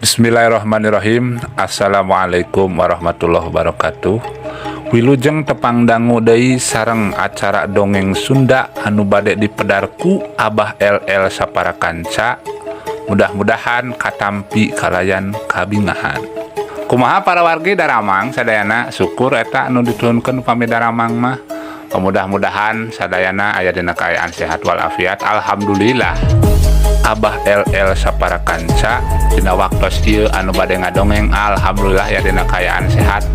Bismillahirrahmanirrahim. Assalamualaikum warahmatullahi wabarakatuh. Wilujeng tepang dangu deui sareng acara dongeng Sunda anu bade dipedarku Abah LL sapara kanca. Mudah-mudahan katampi kalayan kabingahan. Kumaha para wargi Daramang sadayana, syukur eta anu diturunkeun pami Daramang mah. Mudah-mudahan sadayana aya dina kaayaan sehat walafiat. Alhamdulillah. Abah LL sapara kanca dina waktos ieu anu bade ngadongeng, alhamdulillah ya dina kaayaan sehat.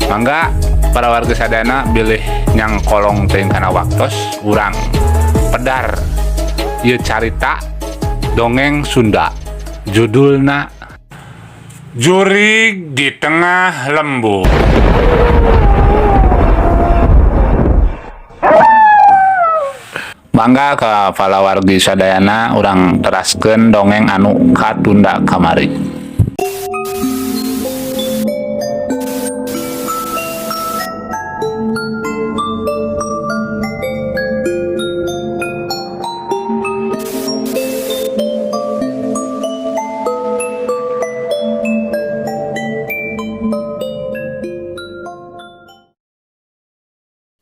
Mangga para warga sadayana bilih nyang kolong teuing kana waktos urang pedar ieu carita dongeng Sunda. Judulna Jurig di Tengah Lembur. Mangga ka para wargi sadayana urang teraskeun dongeng anu katunda kamari.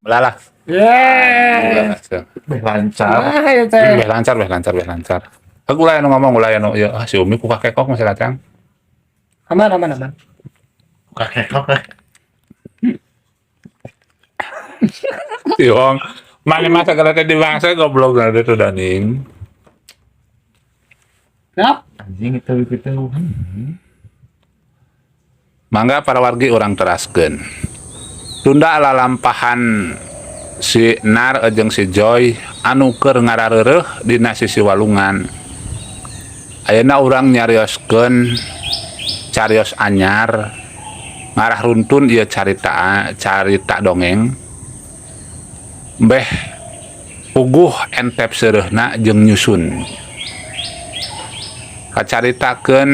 Belalah. Yeay. Lancar. Lancar. Aku lah yang ngomong ulah anu ya si Umi ku kakekok masih latang. Aman. Kakekok. Tiong. Mana masa kalau tadi bangsa goblok ada tuh daning. Kenapa? Anjing itu. Mangga para wargi orang teraskeun. Tunda lalampahan si Nar jeung si Joy anu keur ngarareureuh dina sisi walungan. Ayeuna urang nyarioskeun carios anyar ngarah runtun ieu carita dongeng. Beh puguh entep seureuna jeung nyusun. Kacaritakeun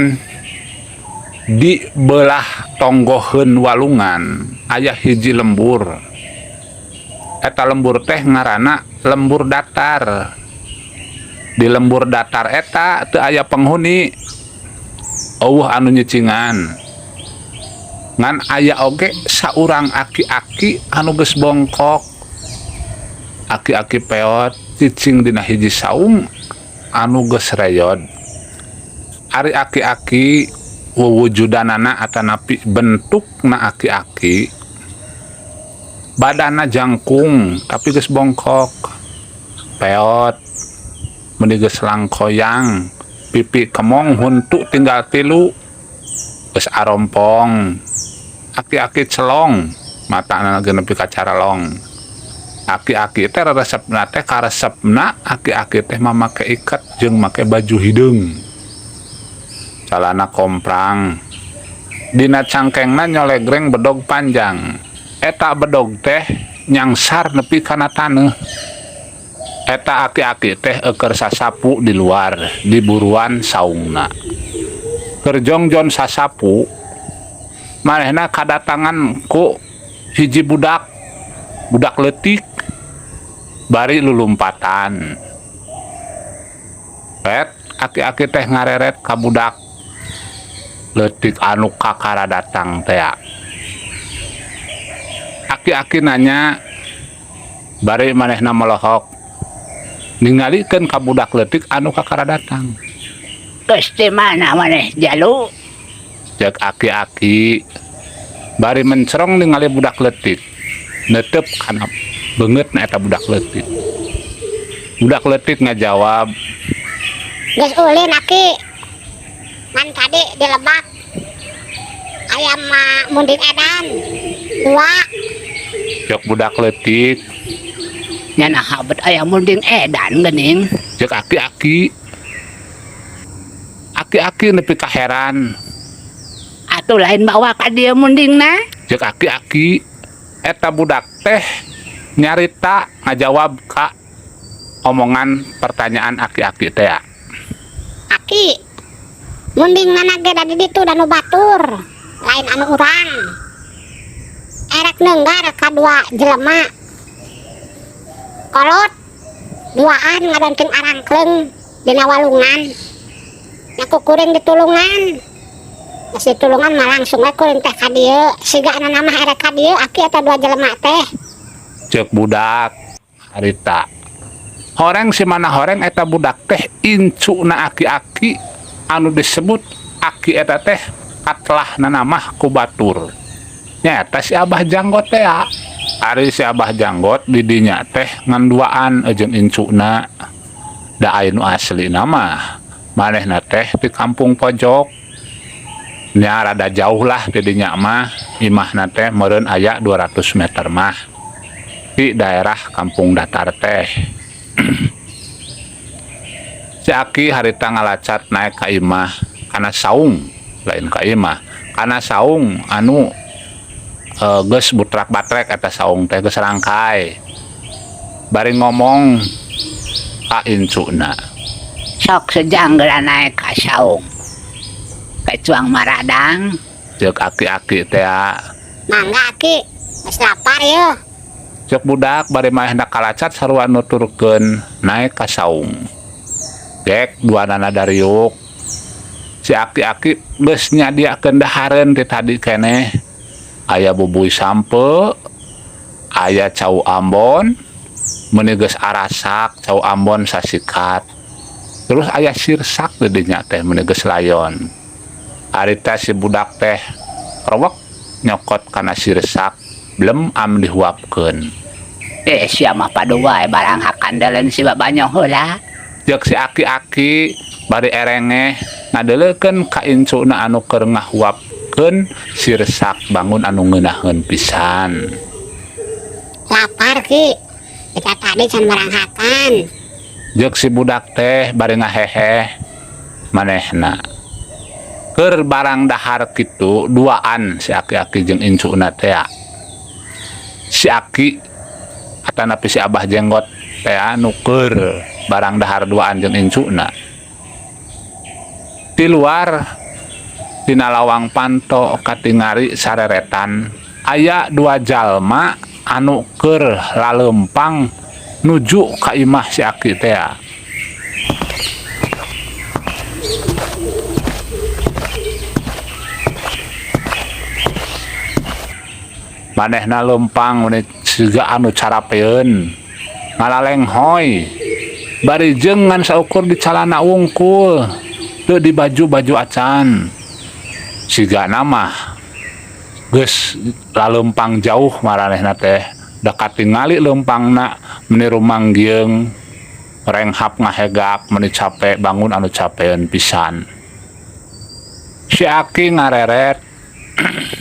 di belah tonggoheun walungan aya hiji lembur. Eta lembur teh ngaranna lembur datar. Di lembur datar eta teu aya penghuni, eueuh anu nyicingan. Ngan aya oge saurang aki-aki anu geus bongkok. Aki-aki peot cicing dina hiji saung anu geus reyod. Ari aki-aki wujudanana atanapi bentukna aki-aki, badanna jangkung tapi geus bongkok, peot, meni geus langkoyang, pipi kemong huntu tinggal 3, geus arompong, aki-aki celong, matana geus nepi ka caralong. Aki-aki teh resepna teh karesepna aki-aki teh mamake iket jeung make baju hideung. Calana komprang, dina cangkengna nyolegreng bedog panjang. Eta bedog teh nyangsar nepi kana taneuh. Eta aki-aki teh eukeur sasapu di luar di buruan saungna. Keur jongjon sasapu manehna kadatangan ku hiji budak leutik bari lulumpatan. Aki-aki teh ngareret ka budak leutik anu kakara datang teh. Aki-aki nanya bari manehna melohok ningalikeun ka budak leutik anu kakara datang. Geus di mana maneh jalu? Ceuk aki-aki bari mencerong ningali budak leutik neuteup kana beungeutna eta budak leutik. Budak leutik ngajawab, geus ulin aki. Man tadi di Lebak ayam munding edan 2. ceuk budak leutik, Nya naha bet aya munding edan geuning. ceuk aki-aki. Aki-aki nepi ka heran. Atuh lain bawa ka dieu mundingna. Ceuk aki-aki, eta budak teh nyarita ngajawab ka omongan pertanyaan aki-aki teh. Aki munding mana ge da di ditu danu batur lain anu urang erek neunggar ka 2 jelema kolot 2an ngadongkeun arangkeun dina walungan. Naku kuring ditulungan Geus ditulungan mah langsung we kuring teh ka dieu. Siga anak mah erek ka dieu aki eta dua jelema teh. Cek budak harita horeng si mana horeng eta budak teh incuna aki-aki anu disebut aki eta teh atlah nanamah ku batur nyata si Abah Janggot teh ya. Ari si Abah Janggot didinya teh nganduaan jeung incuna da anu asli nama manehna teh di kampung pojok nya rada jauh lah didinya mah imahna teh meureun aya 200 meter mah di daerah kampung datar teh. Si Aki harita ngalacat naik ka imah kana saung lain ka imah kana saung anu geus butrak batrek eta saung teh geus rangkai bari ngomong ka incuna Sok sejanggela naik ka saung. Kecuang maradang. ceuk aki-aki teh Mangga aki. Geus lapar yeuh. ceuk budak bari manehna kalacat sarua nuturkeun naik ka saung. Dek duanana dariuk. Si aki-aki geus nyadiakeun dahareun ti tadi keneh. Aya bubui sampe, aya cau ambon, meuni geus arasak cau ambon sasikat. Terus aya sirsak di dinya teh meuni geus layon. Ari teh si budak teh rewek nyokot kana sirsak, belum am dihuapkeun. Sia mah padu wae barang hakandeleun si babanyong heula. Jeung si aki-aki bari erenge ngadeuleukeun ka incuna anu keur ngahuapkeun sirsak bangun anu ngeunaheun pisan. Lapar ki. Kita tadi can maranghakan. Jeung si budak teh bari ngaheheh manehna. Keur barang dahar kitu duaan si aki-aki jeung incuna teh. Si Aki atanapi si Abah Jenggot teh anu keur barang dahar duaan jeung incuna. Di luar dina lawang panto katingari sareretan aya dua jalma anu keur lalempang nuju ka imah si Aki teh. Manehna lempang mun siga anu carapeun ngalalenghoy bari jeung ngan saukur di calana wungkul teu di baju-baju acan siga nama geus lalempang jauh maranehna teh da katingali lempangna meniru manggieung renghap ngahegak meuni capek bangun anu capeun pisan. Si Aki ngareret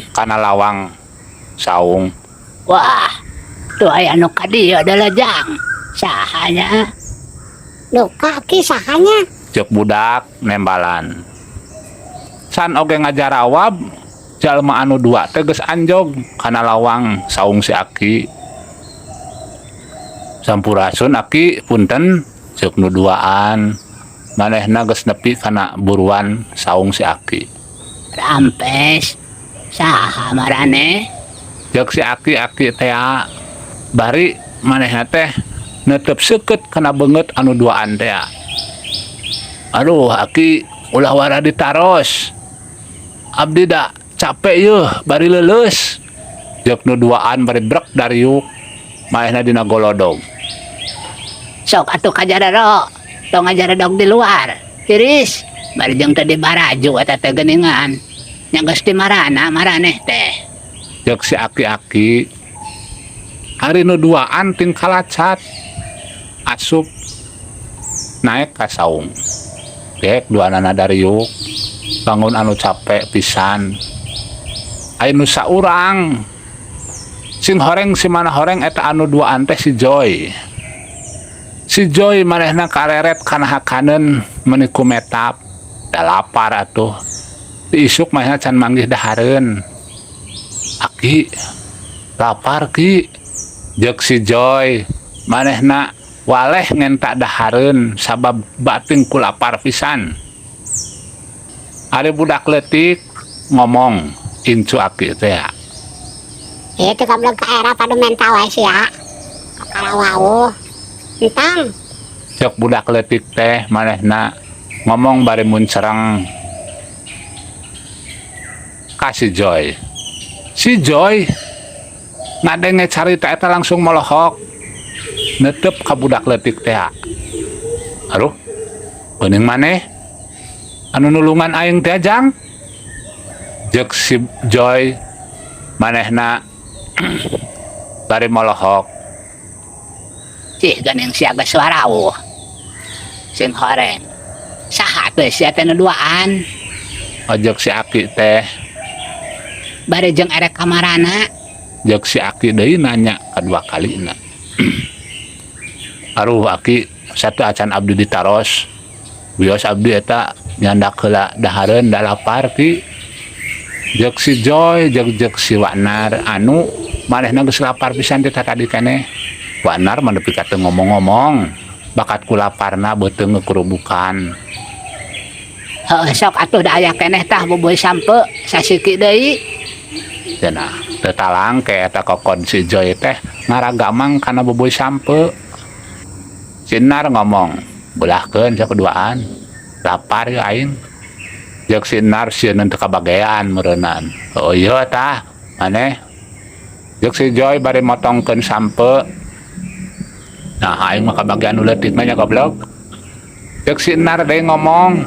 kana lawang saung. Wah, tuh aya anu ka dieu adalah jang. Sahanya? Duh kaki sahanya. Ceuk budak nembalan. San oge ngajarawab jalma anu dua teh geus anjog kana lawang saung si Aki. Sampurasun Aki punten ceuk nu duaan. Manehna geus nepi kana buruan saung si Aki. Rampes. Saha marane? Jeung si Aki teh bari manehna teh netep seukeut kana beungeut anu duaan teh. Aduh Aki ulah wara ditaros. Abdi da capek yeuh bari leuleus. Jeung nu duaan bari brek dariuk manehna dina golodog. Sok atuh kajarero. Tong ngajaredog di luar. Tiris. Bari jeung teh di baraju eta teh geuningan. Nya geus di marana maraneh teh. Jeung si Aki hari nu duaan ting kalacat asup naik ka saung. Dek duanana dariuk bangun anu capek pisan. Aya nu saurang sing horeng si mana horeng eta anu duaan teh si Joy. Si Joy manehna kareret kana hakaneun meuni ku metap. Da lapar atuh. Di isuk manehna can manggih dahareun. Aki lapar ki. Jeung si Joy manehna waleh ngenta dahareun sabab bating ku lapar pisan. Ari budak leutik ngomong incu Aki teh. Itu goblok ka era padu menta wae sia. Kakara wau. Entang. Ceuk budak leutik teh manehna ngomong bari mun cereng. ka si Joy. Si Joy ngadenge carita eta langsung melohok netep ka budak leutik teh. Aduh, geuning maneh anu nulungan aing teh Jang? Jeung si Joy manehna bari melohok. Cih geuning sia geus warawuh. Sing horeng. Saha teh sia teh nu duaan? Ojek si Aki teh. Bari jeung erek kamarana. Jeung si Aki deui nanya kadua kalina. Aruh Aki, satu acan abdi ditaros. Bios abdi eta nyandak heula dahareun da lapar ti. Jeung si Joy, jeung si Wanar anu manehna geus lapar pisan teh tadi keneh. Wanar mah nepi ka teu ngomong-ngomong. Bakat ku laparna beuteung ngekurubukan. Heuh sok atuh da aya keneh tah boboy sampe sasiki deui. Cenah, teu talang ke eta kokon si Joy teh ngaragamang kana boboy sampe. Sinar ngomong, "Beulahkeun sakeduaan. Lapar ya aing." Jeung Sinar sieun teu kabagean meureunnan. "Oh iya tah, maneh." Jeung si Joy bari motongkeun sampe. Nah, aing mah kabagean nu leutik mah nya goblok. Jeung Sinar deui ngomong,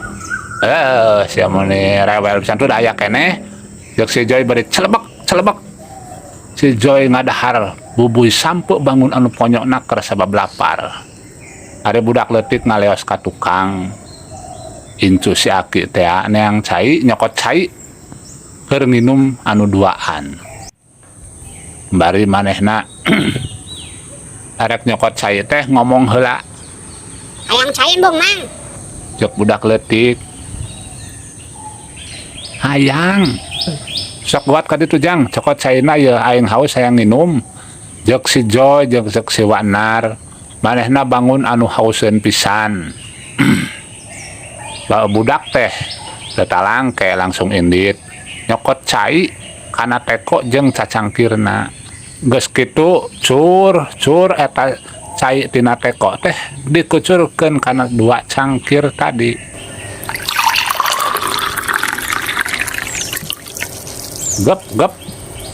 sia muni rewel pisan tuh da aya keneh. Jeung si Joy bari celebek. Si Joy ngadahar bubuy sampe bangun anu ponyokna keur sabab lapar. Ari budak leutik ngaleos ka tukang. Incu si Aki teh neang cai nyokot cai keur nginum anu duaan. Bari manehna arek nyokot cai teh ngomong heula. Hayang cai embung mang. Cek budak leutik. Hayang. Sok buat ka ditu Jang, cokot caina ye aing haus hayang nginum. Jeung si Joy jeung si Wanar, manehna bangun anu hauseun pisan. Bae budak teh tetalang ke langsung indit. Nyokot cai kana teko jeung cacangkirna. Geus kitu cur eta cai tina teko teh dikucurkeun kana 2 cangkir tadi. Gep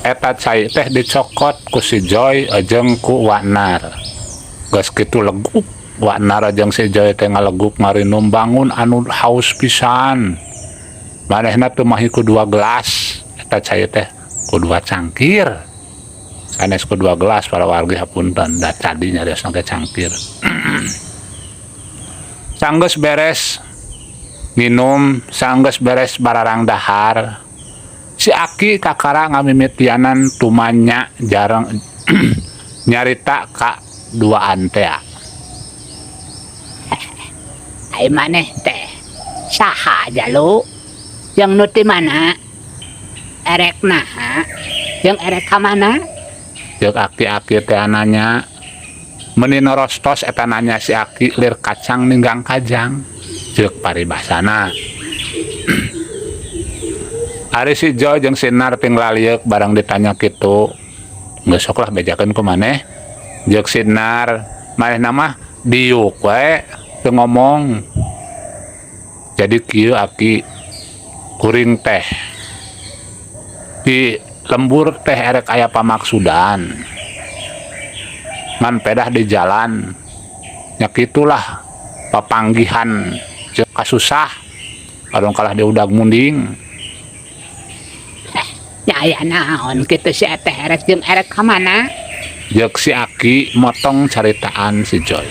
eta cai teh dicokot ku si Joy jeung ku Wanar. Geus kitu leguk Wanar jeung si Joy teh ngalegup ngarinum bangun anu haus pisan. Manehna teu mahi ku 2 gelas eta cai teh ku 2 cangkir. Sanes ku 2 gelas para wargi hapunten da tadi nyarios nage cangkir. Sanggeus beres minum, sanggeus beres bararang dahar. Si Aki kakara ngamimitianan tumanya jarang nyarita ka duaan teh. Ai maneh teh saha jalu? Yang nu ti mana? Erek naha? Yang erek ka mana? Jeung Aki teh nanya. Meuni norostos eta nanya si Aki lir kacang ninggang kajang. Ceuk paribasana. Ari si Joy jeung Sinar ping lalieuk barang ditanya kitu. Geus sok lah bejakeun ku maneh. Jeung Sinar, manehna mah diuk wae teu ngomong. Jadi kieu Aki kuring teh. Di lembur teh erek aya pamaksudan. Ngan pedah di jalan. Nya kitulah papanggihan ceuk kasusah. Kadang kalah di udag munding. Ya aya naon kitu si teh erek jeung erek ka mana? Jeung si Aki motong caritaan si Joy.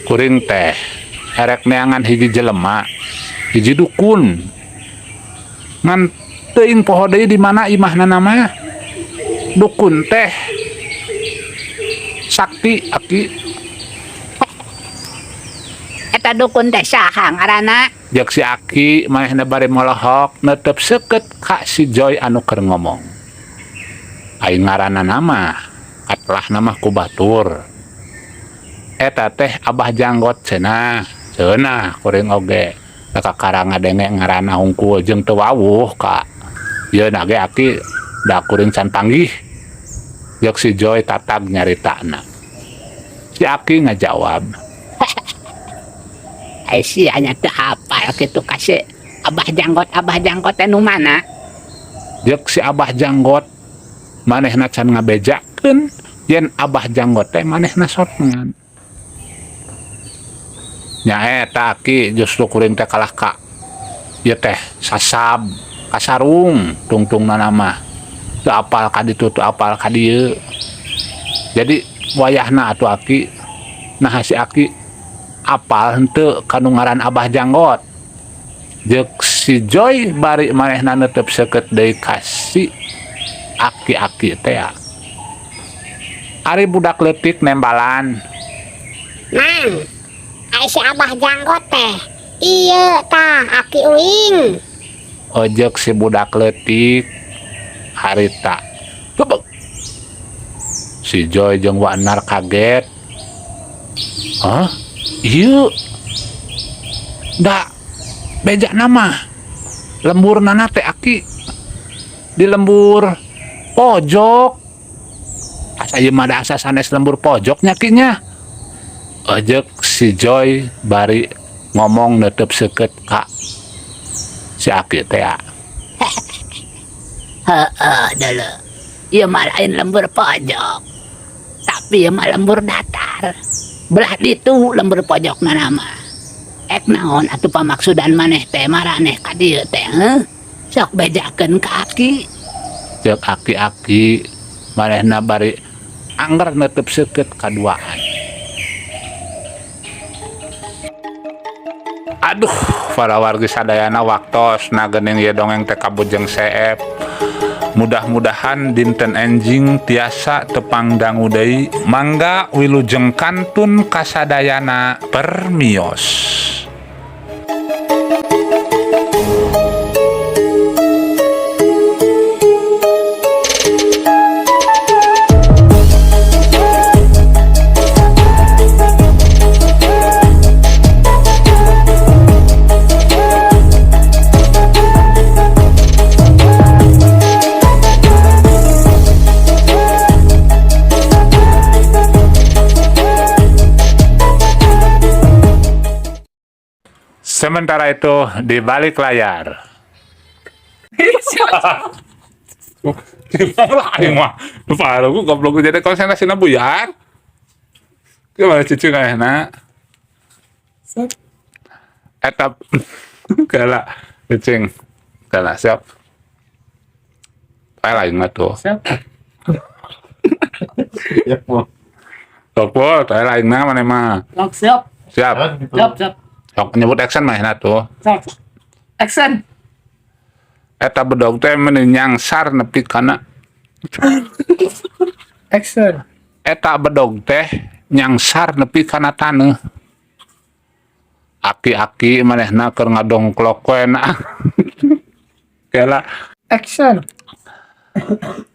Kuring teh erek neangan hiji jelema, hiji dukun. Ngan teuing poho deui di mana imahna nama? Dukun teh sakti Aki. Eta dukun teh saha ngaranna? Jeung si Aki manehna bari molohok netep seukeut ka si Joy anu keur ngomong. Aing ngaranna nama, katlah nama ku batur. Eta teh Abah Janggot cenah, kuring oge. Kakara ngadenge ngaranna hungkul jeung teu wawuh ka. Ieu na ge Aki da kuring can panggih. Jeung si Joy tatag nyaritana. Si Aki ngajawab, Ai sia nya teu hafal kitu kasih Abah Janggot teh nu mana? Jek si Abah Janggot manehna can ngabejakeun yen Abah Janggot teh manehna sorangan. Nya eta ki justru kuring teh kalah ka ieu teh sasab kasarung tungtungna nama teu apal ka ditu teu apal ka dieu. Jadi wayahna atuh Aki nah si Aki apal henteu kanu ngaran Abah Janggot. Jek si Joy bari manehna neuteup seukeut deui kasih Aki teh ya. Ari budak leutik nembalan. Mang, ai si Abah Janggot teh iya tah Aki uing. Ojek si budak leutik harita. Bebek. Si Joy jeung Wanar kaget. Hah? Ieu. Da beja nama. Lembur nana teh Aki. Di lembur pojok. Asa ieu mah da asa sanes lembur pojok nya kinya. Ojek si Joy bari ngomong neuteup seukeut ka si Aki teh ya. Heeh, dulu. Ieu mah lain lembur pojok. Tapi ieu mah lembur datar. Belah ditu lembur pojokna nama. Ek naon atuh pamaksudan maneh teh maraneh ka dieu teh heuh? Sok bejakeun ka Aki. Cek Aki manehna bari angger neuteup seukeut kaduaan. Aduh, para wargi sadayana waktos nagening ieu dongeng teh kabujeng seep. Mudah-mudahan dinten enjing tiasa tepang dangu deui. Mangga wilujeng kantun kasadayana permios. Sementara itu di balik layar. Gimana aing mah? Parah gua goblok gua jadi konsentrasina buyar. Gimana cucu kayakna? Etap kala cicing. Kala siap. Ay lain mah tuh. Siap. Ya, po. Sok po, tay lain mah mana mah. Siap, Siap. siap, siap. Sok nyebut action mah na tuh. Siap. Action. Eta bedog teh meuni nyangsar nepi kana Action. eta bedog teh nyangsar nepi kana taneuh. Aki manehna keur ngadongklok we na. Kela Action.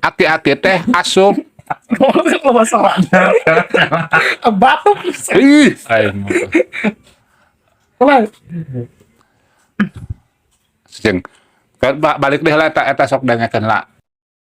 aki teh asup. Batuk. Ih, aing. Mulai. Sing balik deh lah eta sok dengekeun lah.